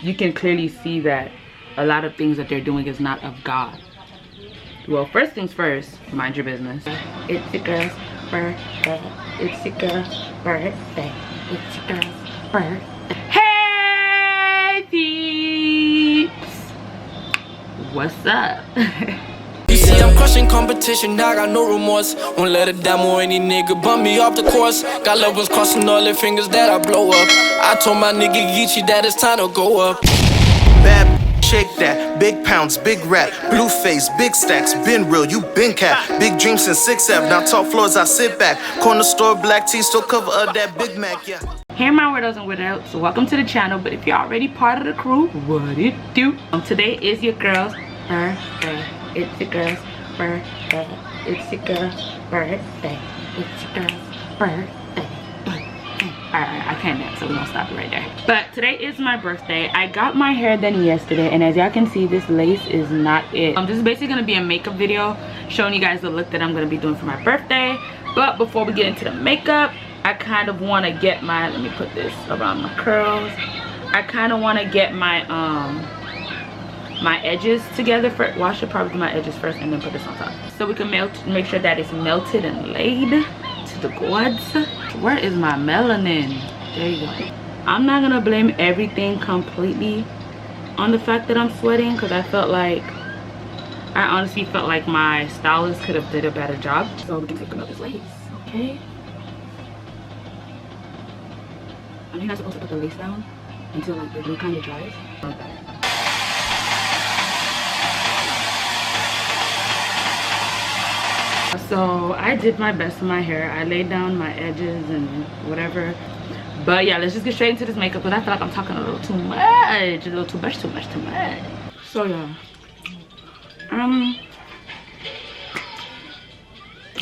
you can clearly see that a lot of things that they're doing is not of God. Well, first things first, mind your business. It's your girl's birthday. It's your girl's birthday. It's your girl's birthday. Hey peeps! What's up? You see, I'm crushing competition, I got no remorse. Won't let it down or any nigga bump me off the course. Got loved ones crossing all their fingers that I blow up. I told my nigga Geech that it's time to go up. Bad shake that, big pounds, big rap, blue face, big stacks, been real, you been cat. Big dreams since 6F, now top floors I sit back. Corner store, black tea, still cover of that Big Mac, yeah. Hey my weirdos and weirdettes, so welcome to the channel. But if you're already part of the crew, what it do? Today is your girl's birthday. It's your girl's birthday. It's your girl's birthday. It's your girl's birthday. Alright, I can't dance, so we're gonna stop it right there. But today is my birthday. I got my hair done yesterday, and as y'all can see, this lace is not it. This is basically gonna be a makeup video showing you guys the look that I'm gonna be doing for my birthday. But before we get into the makeup, I kind of want to get my, let me put this around my curls. I kind of want to get my my edges together first. Well, I should probably do my edges first and then put this on top, so we can make sure that it's melted and laid to the gods. Where is my melanin? There you go. I'm not gonna blame everything completely on the fact that I'm sweating, because I honestly felt like my stylist could have did a better job. So we can take another lace, okay? You're not supposed to put the lace down until like the glue kind of dries. Okay. So I did my best with my hair. I laid down my edges and whatever. But yeah, let's just get straight into this makeup, because I feel like I'm talking a little too much. A little too much. So yeah.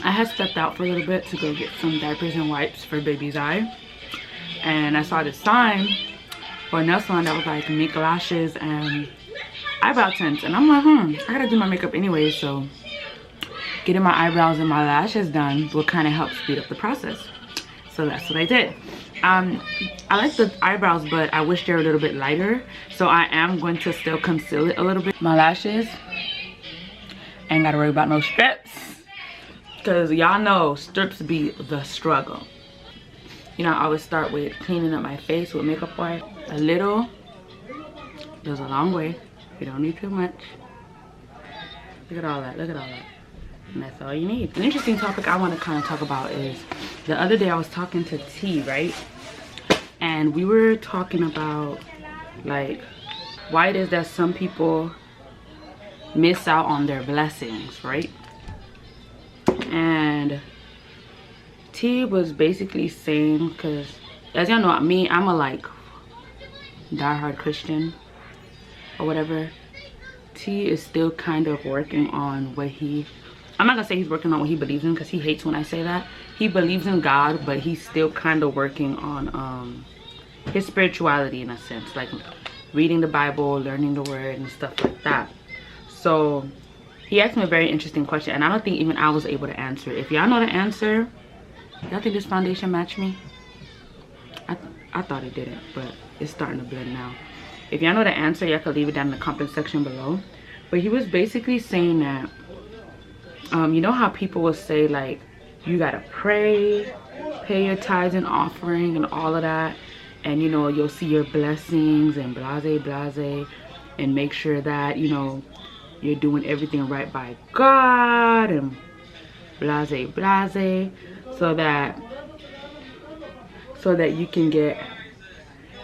I had stepped out for a little bit to go get some diapers and wipes for baby's eye. And I saw this sign or a nail salon that was like make lashes and eyebrow tints. And I'm like, I gotta do my makeup anyway, so getting my eyebrows and my lashes done will kind of help speed up the process. So that's what I did. I like the eyebrows, but I wish they were a little bit lighter. So I am going to still conceal it a little bit. My lashes, ain't gotta worry about no strips, because y'all know strips be the struggle. You know, I always start with cleaning up my face with makeup wipe. A little goes a long way. You don't need too much. Look at all that, look at all that. And that's all you need. An interesting topic I want to kind of talk about is, the other day I was talking to T, right? And we were talking about like why it is that some people miss out on their blessings, right? And T was basically saying, because as y'all know me, I'm a like diehard Christian or whatever. T is still kind of working on what I'm not gonna say he's working on what he believes in, because he hates when I say that. He believes in God, but he's still kind of working on his spirituality in a sense, like reading the Bible, learning the word and stuff like that. So he asked me a very interesting question, and I don't think even I was able to answer it. If y'all know the answer, y'all think this foundation matched me? I thought it didn't, but it's starting to blend now. If y'all know the answer, y'all could leave it down in the comment section below. But he was basically saying that you know how people will say like you gotta pray, pay your tithes and offering and all of that, and you know you'll see your blessings and blase, and make sure that you know you're doing everything right by God and blase, so that you can get,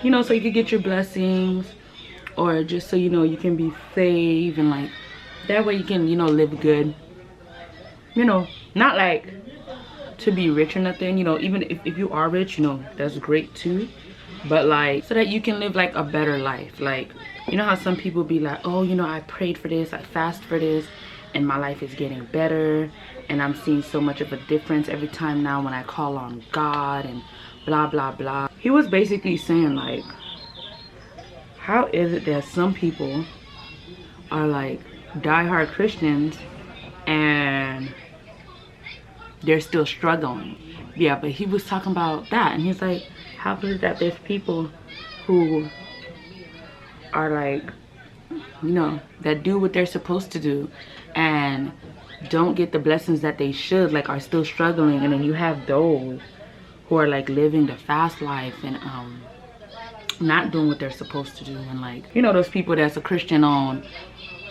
you know, so you can get your blessings, or just so you know you can be saved, and like that way you can, you know, live good. You know, not like to be rich or nothing, you know, even if you are rich, you know, that's great too, but like so that you can live like a better life. Like, you know how some people be like, oh, you know, I prayed for this, I fasted for this, and my life is getting better, and I'm seeing so much of a difference every time now when I call on God and blah blah blah. He was basically saying like, how is it that some people are like diehard Christians and they're still struggling? Yeah, but he was talking about that, and he's like, how is it that there's people who are like, you know, that do what they're supposed to do and don't get the blessings that they should, like are still struggling. And then you have those who are like living the fast life and not doing what they're supposed to do. And like, you know, those people that's a Christian on,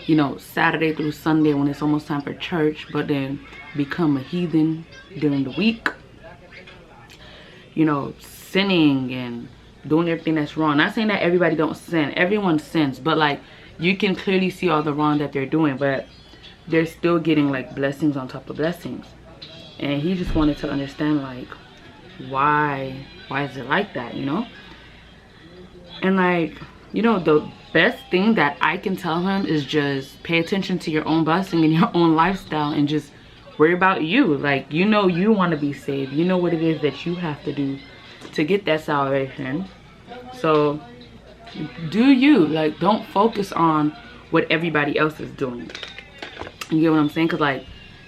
you know, Saturday through Sunday when it's almost time for church, but then become a heathen during the week, you know, sinning and doing everything that's wrong. Not saying that everybody don't sin, everyone sins, but like you can clearly see all the wrong that they're doing, but they're still getting like blessings on top of blessings. And he just wanted to understand like why is it like that, you know? And like, you know, the best thing that I can tell him is just pay attention to your own blessing and your own lifestyle and just worry about you. Like, you know, you want to be saved, you know what it is that you have to do to get that salvation. So do you, like, don't focus on what everybody else is doing. You get what I'm saying? Because like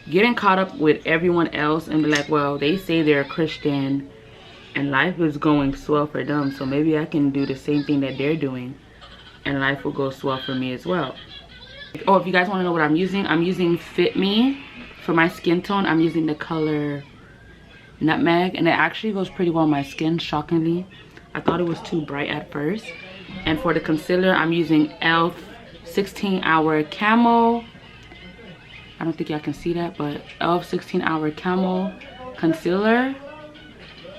getting caught up with everyone else and be like, well, they say they're a Christian and life is going swell for them, so maybe I can do the same thing that they're doing and life will go swell for me as well. Oh, if you guys want to know what I'm using Fit Me for my skin tone. I'm using the color Nutmeg, and it actually goes pretty well on my skin, shockingly. I thought it was too bright at first. And for the concealer, I'm using e.l.f. 16-hour Camo. I don't think y'all can see that, but e.l.f. 16-hour Camo concealer.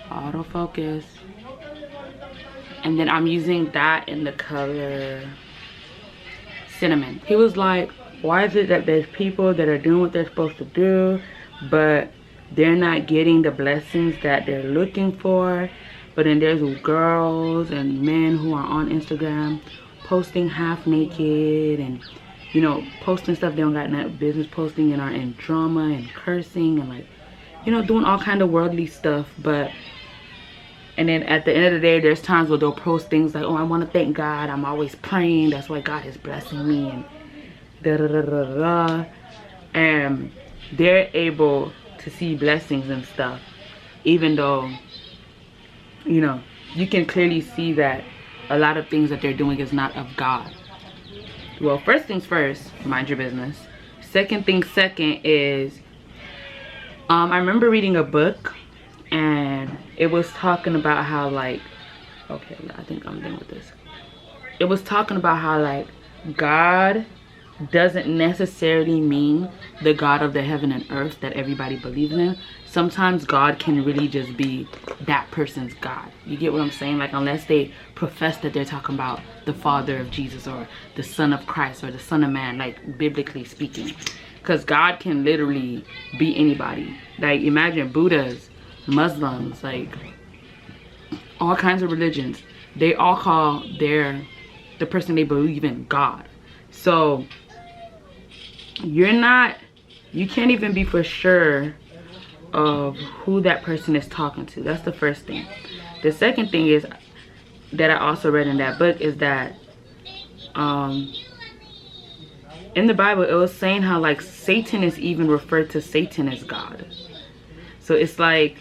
Autofocus. And then I'm using that in the color Cinnamon. He was like, why is it that there's people that are doing what they're supposed to do, but they're not getting the blessings that they're looking for? But then there's girls and men who are on Instagram posting half naked and, you know, posting stuff they don't got no business posting and are in drama and cursing and like, you know, doing all kind of worldly stuff. But and then at the end of the day, there's times where they'll post things like, oh, I want to thank God, I'm always praying, that's why God is blessing me, and da da da da da. And they're able to see blessings and stuff, even though, you know, you can clearly see that a lot of things that they're doing is not of God. Well, first things first, mind your business. Second thing second is, I remember reading a book and it was talking about how like, okay, I think I'm done with this. It was talking about how like God doesn't necessarily mean the God of the heaven and earth that everybody believes in. Sometimes God can really just be that person's God. You get what I'm saying? Like, unless they profess that they're talking about the Father of Jesus or the Son of Christ or the Son of Man, like biblically speaking. Because God can literally be anybody. Like, imagine Buddhas, Muslims, like all kinds of religions. They all call the person they believe in God. So you can't even be for sure of who that person is talking to. That's the first thing. The second thing is that I also read in that book is that in the Bible it was saying how like Satan is even referred to Satan as God. So it's like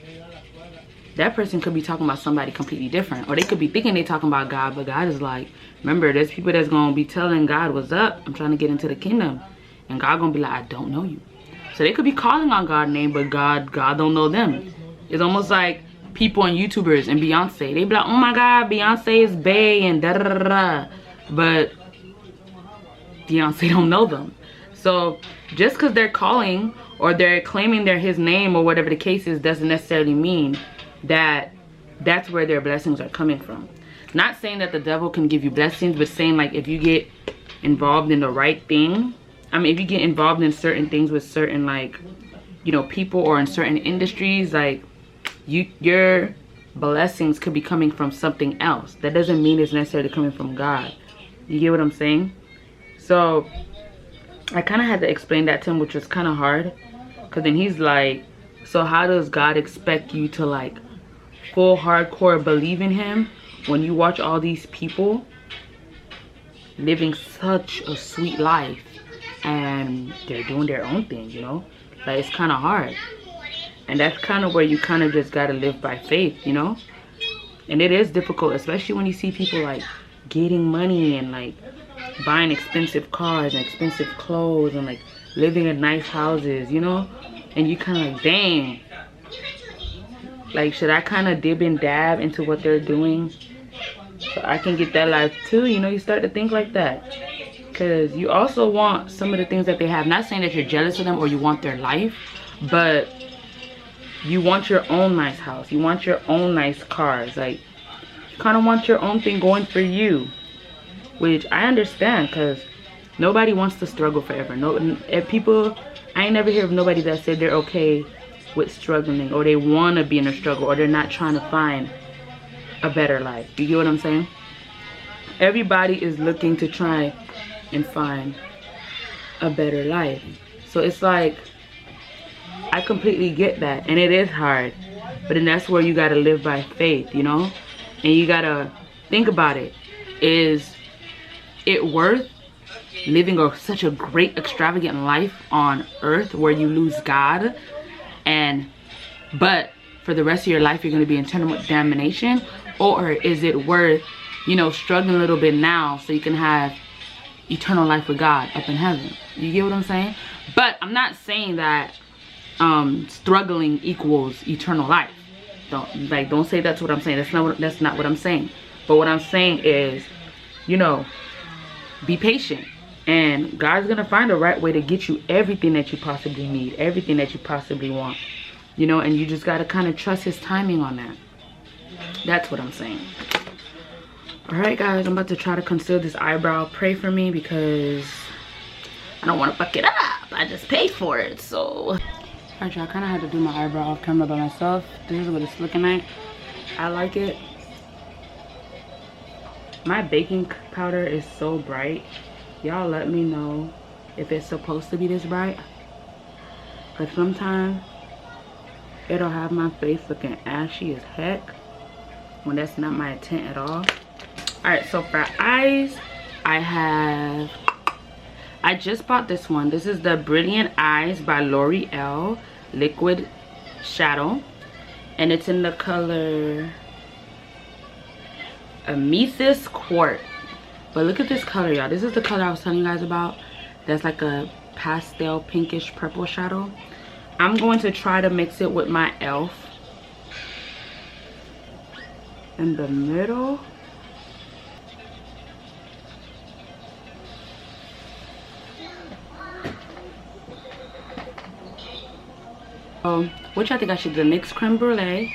that person could be talking about somebody completely different, or they could be thinking they talking about God, but God is like, remember, there's people that's gonna be telling God, what's up, I'm trying to get into the kingdom, and God gonna be like, I don't know you. So they could be calling on God's name, but God don't know them. It's almost like people and YouTubers and Beyonce. They be like, oh my God, Beyonce is bae and da da da da, but Beyonce don't know them. So just because they're calling or they're claiming they're his name or whatever the case is, doesn't necessarily mean that that's where their blessings are coming from. Not saying that the devil can give you blessings, but saying like if you get involved in the right thing, I mean, if you get involved in certain things with certain, like, you know, people or in certain industries, like your blessings could be coming from something else. That doesn't mean it's necessarily coming from God. You get what I'm saying? So I kind of had to explain that to him, which was kind of hard, because then he's like, so how does God expect you to like full hardcore believe in him when you watch all these people living such a sweet life and they're doing their own thing, you know? Like, it's kind of hard. And that's kind of where you kind of just got to live by faith, you know? And it is difficult, especially when you see people like getting money and like buying expensive cars and expensive clothes and like living in nice houses, you know? And you kind of like, dang, like, should I kind of dib and dab into what they're doing so I can get that life too? You know, you start to think like that, because you also want some of the things that they have. Not saying that you're jealous of them or you want their life, but you want your own nice house, you want your own nice cars, like you kind of want your own thing going for you, which I understand, because nobody wants to struggle forever. No, if people, I ain't never hear of nobody that said they're okay with struggling, or they want to be in a struggle, or they're not trying to find a better life. You get what I'm saying? Everybody is looking to try and find a better life. So it's like, I completely get that, and it is hard, but then that's where you got to live by faith, you know? And you got to think about it. Is it worth living such a great extravagant life on earth where you lose God, but for the rest of your life you're going to be in eternal damnation? Or is it worth, you know, struggling a little bit now so you can have eternal life with God up in heaven? You get what I'm saying? But I'm not saying that struggling equals eternal life. Don't say that's what I'm saying. That's not what I'm saying. But what I'm saying is, you know, be patient, and God's gonna find the right way to get you everything that you possibly need, everything that you possibly want, you know. And you just got to kind of trust his timing on that. That's what I'm saying. All right, guys, I'm about to try to conceal this eyebrow. Pray for me, because I don't want to fuck it up. I just paid for it. So all right, y'all, I kind of had to do my eyebrow off camera by myself. This is what it's looking like. I like it. My baking powder is so bright. Y'all let me know if it's supposed to be this bright, but sometimes it'll have my face looking ashy as heck when that's not my intent at all. All right, so for eyes, I just bought this one. This is the Brilliant Eyes by L'Oreal Liquid Shadow, and it's in the color Amethyst Quartz. But look at this color, y'all. This is the color I was telling you guys about. That's like a pastel pinkish purple shadow. I'm going to try to mix it with my e.l.f. in the middle. Which I think I should do, the NYX Creme Brulee,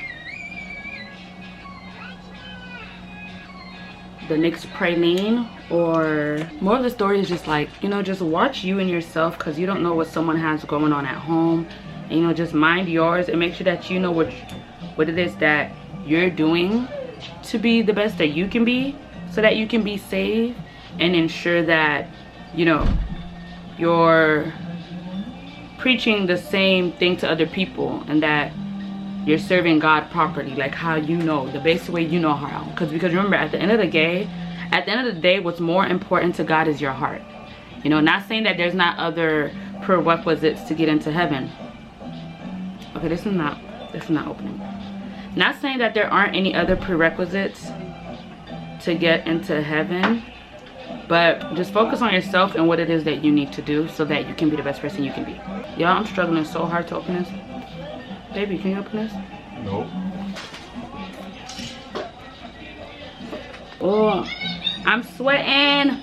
the NYX Praline, or more of the story is just like, you know, just watch you and yourself, because you don't know what someone has going on at home. And, you know, just mind yours and make sure that you know what it is that you're doing to be the best that you can be, so that you can be safe and ensure that, you know, you're preaching the same thing to other people, and that you're serving God properly, like how you know, the basic way you know how. Because remember, at the end of the day, what's more important to God is your heart. You know, not saying that there's not other prerequisites to get into heaven. Okay, this is not opening. Not saying that there aren't any other prerequisites to get into heaven, but just focus on yourself and what it is that you need to do so that you can be the best person you can be. Y'all, I'm struggling so hard to open this. Baby, can you open this? Nope. Oh, I'm sweating.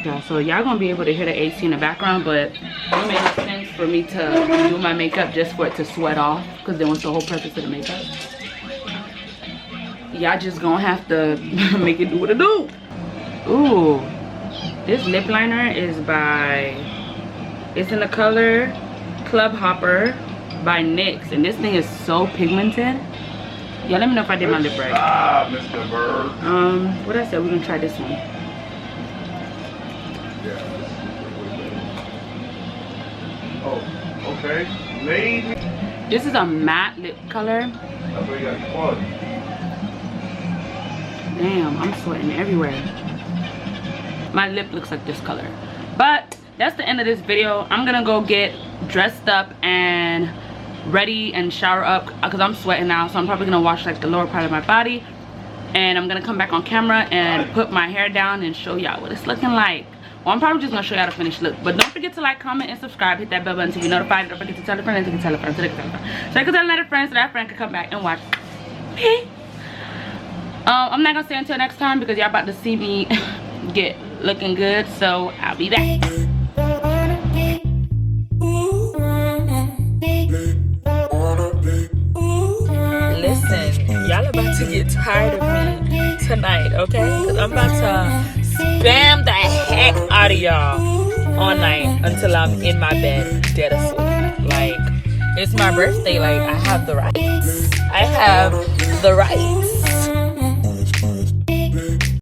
Yeah, so y'all gonna be able to hear the AC in the background, but it makes sense for me to do my makeup just for it to sweat off, because then what's the whole purpose of the makeup? Y'all just gonna have to make it do what it do. Ooh, this lip liner is it's in the color Club Hopper by NYX, and this thing is so pigmented. Yeah, let me know if I did my lip right. Ah, Mr. Bird. What I said, we're gonna try this one. Yeah. Oh, okay. Lady. This is a matte lip color. That's where you got quality. Damn, I'm sweating everywhere. My lip looks like this color. But that's the end of this video. I'm gonna go get dressed up and ready and shower up, because I'm sweating now, so I'm probably gonna wash like the lower part of my body, and I'm gonna come back on camera and put my hair down and show y'all what it's looking like. Well, I'm probably just gonna show y'all the finished look, but don't forget to like, comment, and subscribe. Hit that bell button to be notified. Don't forget to tell a friend, and to tell a friend, so they can tell a friend, so they can tell another friend, so that friend can come back and watch me. I'm not gonna say until next time because y'all about to see me get looking good, so I'll be back. Listen, y'all about to get tired of me tonight, okay? Because I'm about to spam the heck out of y'all all night until I'm in my bed dead asleep. Like, it's my birthday. Like, I have the right. I have the right